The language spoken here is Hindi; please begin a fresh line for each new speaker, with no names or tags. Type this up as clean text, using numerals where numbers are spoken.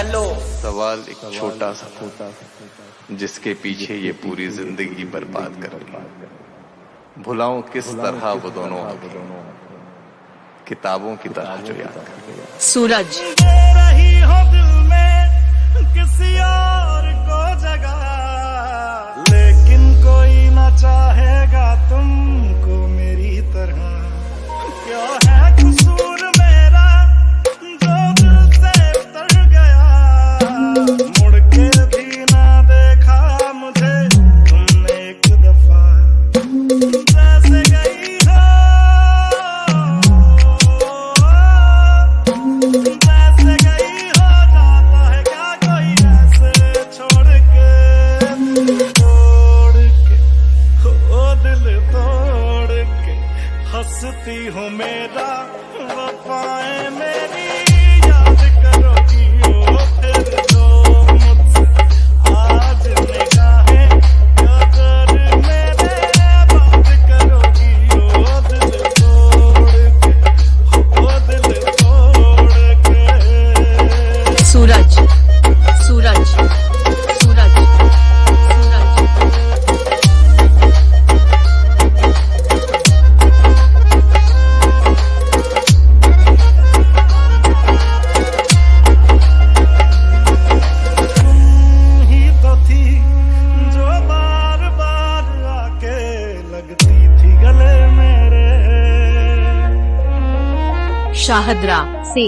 कर लो।
सवाल एक छोटा सा जिसके पीछे ये पूरी जिंदगी बर्बाद कर ली। भुलाऊं किस तरह वो दोनों किताबों की तरह जो याद कर।
सूरज
दे रही हो दिल में किसी और को जगह, लेकिन कोई ना चाहेगा तुमको मेरी तरह। क्या है कसूर मेरा जो दिल से उतर गया, मुड़ के भी ना देखा मुझे तुमने एक दफा। जैसे गई हो, जैसे गई हो, जाता है क्या कोई ऐसे छोड़ के, तोड़ के, ओ दिल तोड़ के हंसती हो मेरा वफाएं मेरी याद करोगी ओ फिर तो मुझसे आज निगाहें अगर मेरे बात करोगी ओ दिल तोड़ के, ओ दिल तोड़ के।
सूरज सूरज सूरज सूरज
ही तो थी जो बार बार आके लगती थी गले मेरे।
शाहदरा से